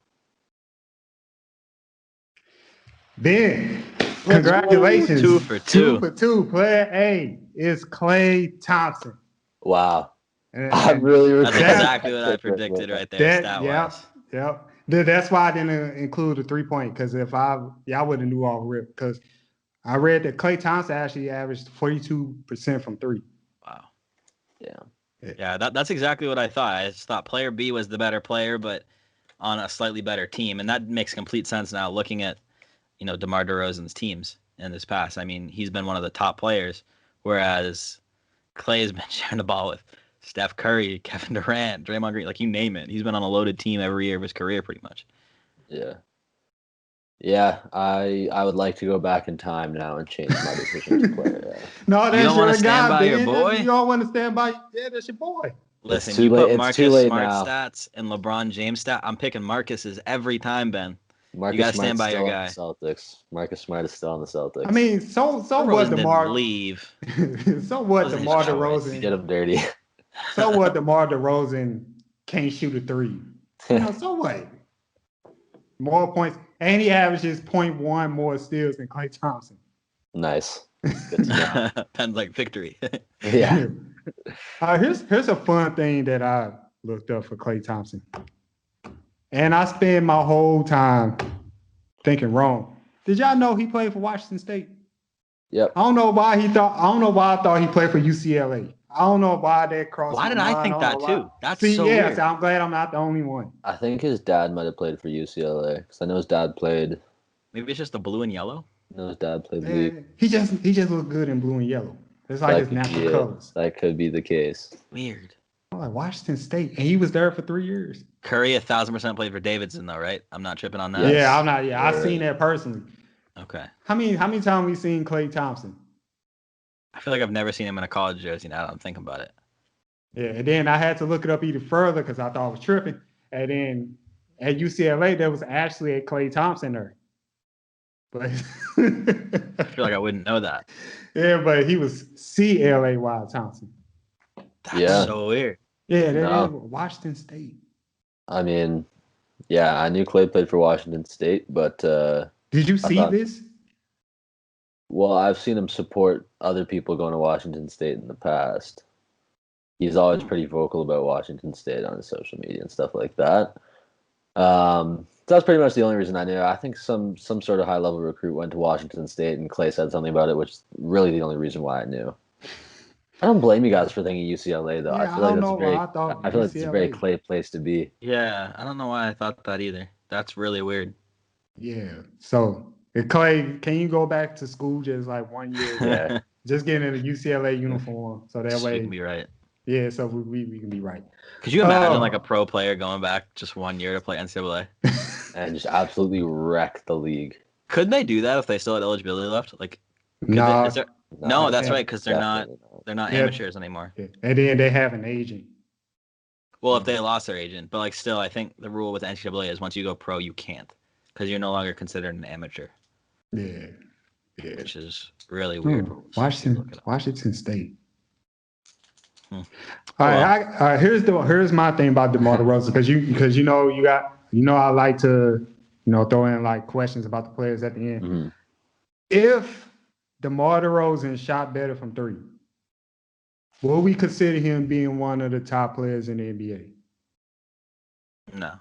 Ben, congratulations. 2 for 2. 2 for 2. Player A is Klay Thompson. Wow. I'm really That's exactly what I predicted right there. Yep. That's why I didn't include the 3-point, because if y'all would have knew all rip, because I read that Klay Thompson actually averaged 42% from 3. Wow. Yeah. Yeah, that's exactly what I thought. I just thought player B was the better player, but on a slightly better team. And that makes complete sense now looking at, DeMar DeRozan's teams in this past. I mean, he's been one of the top players, whereas Klay has been sharing the ball with Steph Curry, Kevin Durant, Draymond Green, like you name it. He's been on a loaded team every year of his career pretty much. Yeah. Yeah, I would like to go back in time now and change my decision to player A. No, that's you don't want to stand by your boy? You don't want to stand by. Yeah, that's your boy. Listen, you put Marcus Smart stats and LeBron James stats. I'm picking Marcus's every time, Ben. Marcus you got to stand by your guy. Celtics. Marcus Smart is still on the Celtics. I mean, so what DeMar leave. So what DeMar DeRozan? You did him dirty. So what DeMar DeRozan can't shoot a 3. So what? More points, and he averages 0.1 more steals than Klay Thompson. Nice. Good to know. Sounds like victory. Yeah. Here's a fun thing that I looked up for Klay Thompson. And I spent my whole time thinking wrong. Did y'all know he played for Washington State? Yep. I don't know why I thought he played for UCLA. I don't know why that crossed my mind. Why did I think that too? That's so weird. So I'm glad I'm not the only one. I think his dad might have played for UCLA because I know his dad played. Maybe it's just the blue and yellow. I know his dad played league. He just looked good in blue and yellow. It's like his natural colors. That could be the case. Weird. I'm like Washington State, and he was there for 3 years. Curry 1,000% played for Davidson though, right? I'm not tripping on that. Yes. Yeah, I'm not. Yeah, I've seen that personally. Okay. How many times we seen Klay Thompson? I feel like I've never seen him in a college jersey. Now that I'm thinking about it. Yeah, and then I had to look it up even further because I thought I was tripping. And then at UCLA, there was actually a Klay Thompson there. But I feel like I wouldn't know that. yeah, but he was CLAY Thompson. That's so weird. Yeah, that is Washington State. I mean, yeah, I knew Klay played for Washington State, but did you see this? Well, I've seen him support other people going to Washington State in the past. He's always pretty vocal about Washington State on his social media and stuff like that. So that's pretty much the only reason I knew. I think some sort of high-level recruit went to Washington State, and Klay said something about it, which is really the only reason why I knew. I don't blame you guys for thinking UCLA, though. Yeah, I feel like it's a very Klay place to be. Yeah, I don't know why I thought that either. That's really weird. Yeah. So, Klay, can you go back to school just like 1 year? Yeah. Just get in a UCLA uniform, so that way you can be right. Yeah, so we can be right. Could you imagine like a pro player going back just 1 year to play NCAA and just absolutely wreck the league? Could they do that if they still had eligibility left? Like, no, that's right, because they're not amateurs anymore. Yeah. And then they have an agent. Well, if they lost their agent, but like still, I think the rule with NCAA is once you go pro, you can't because you're no longer considered an amateur. Yeah. Which is really weird. Washington State. Hmm. All right. Here's my thing about DeMar DeRozan because I like to throw in like questions about the players at the end. Mm-hmm. If DeMar DeRozan shot better from three, will we consider him being one of the top players in the NBA? No.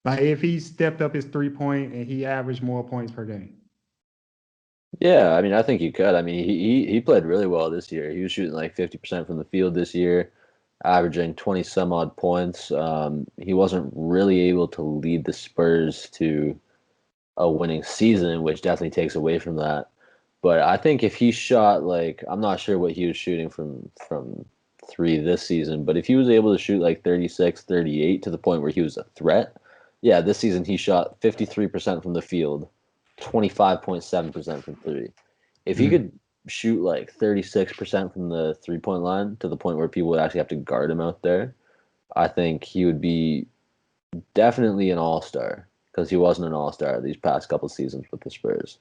Like if he stepped up his 3-point and he averaged more points per game. Yeah, I mean, I think you could. I mean, he played really well this year. He was shooting like 50% from the field this year, averaging 20 some odd points. He wasn't really able to lead the Spurs to a winning season, which definitely takes away from that. But I think if he shot like, I'm not sure what he was shooting from three this season, but if he was able to shoot like 36, 38 to the point where he was a threat, yeah, this season he shot 53% from the field. 25.7% from three. If he could shoot like 36% from the 3-point line to the point where people would actually have to guard him out there, I think he would be definitely an all-star because he wasn't an all-star these past couple seasons with the Spurs.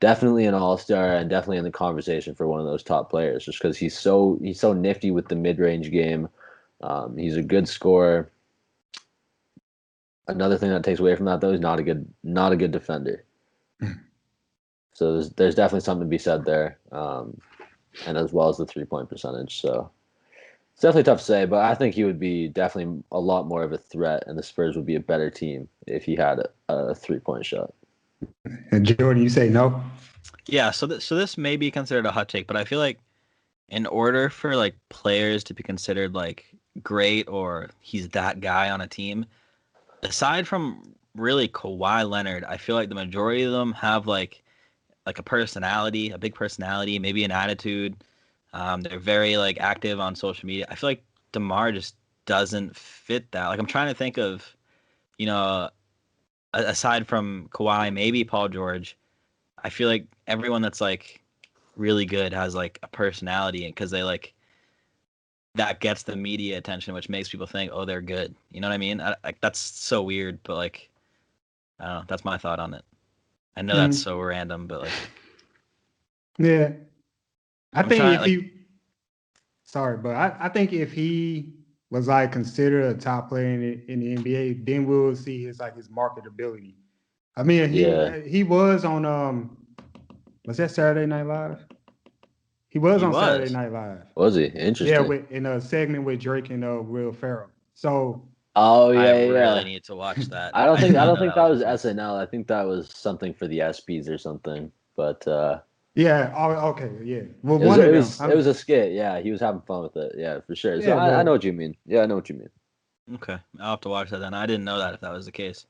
Definitely an all-star and definitely in the conversation for one of those top players just because he's so nifty with the mid-range game. He's a good scorer. Another thing that takes away from that though is not a good defender. So there's definitely something to be said there, and as well as the 3-point percentage. So it's definitely tough to say, but I think he would be definitely a lot more of a threat, and the Spurs would be a better team if he had a 3-point shot. And Jordan, you say no? Yeah, so this may be considered a hot take, but I feel like in order for like players to be considered like great or he's that guy on a team, aside from really Kawhi Leonard, I feel like the majority of them have like a personality, a big personality, maybe an attitude. They're very like active on social media. I feel like DeMar just doesn't fit that. Like I'm trying to think of, aside from Kawhi, maybe Paul George. I feel like everyone that's like really good has like a personality because they like that gets the media attention, which makes people think, oh, they're good. You know what I mean? That's so weird, but like, I don't know. That's my thought on it. I know that's so random, but like, yeah, I think if he was like considered a top player in the NBA, then we'll see his marketability. I mean, he was on was that Saturday Night Live? He was on Saturday Night Live. Was he? Interesting. Yeah, in a segment with Drake and Will Ferrell. So. Oh yeah, I really need to watch that. I don't think that was SNL. I think that was something for the ESPYs or something. But yeah. Oh, okay. Yeah. Well, it was a skit. Yeah, he was having fun with it. Yeah, for sure. So I know what you mean. Yeah, I know what you mean. Okay, I'll have to watch that then. I didn't know that if that was the case.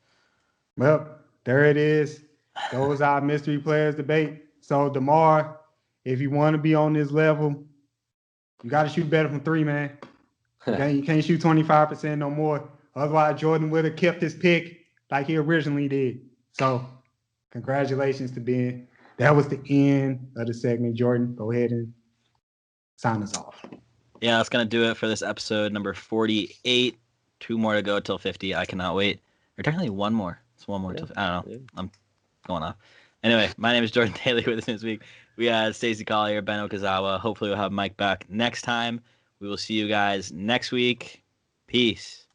Well, there it is. Those are mystery players debate. So DeMar, if you want to be on this level, You got to shoot better from 3, man. You can't shoot 25% no more. Otherwise, Jordan would have kept his pick like he originally did. So, congratulations to Ben. That was the end of the segment. Jordan, go ahead and sign us off. Yeah, that's going to do it for this episode number 48. 2 more to go till 50. I cannot wait. Or technically 1 more. It's 1 more till I don't know. I'm going off. Anyway, my name is Jordan Daly. With us this week, we had Stacey Collier, Ben Okazawa. Hopefully we'll have Mike back next time. We will see you guys next week. Peace.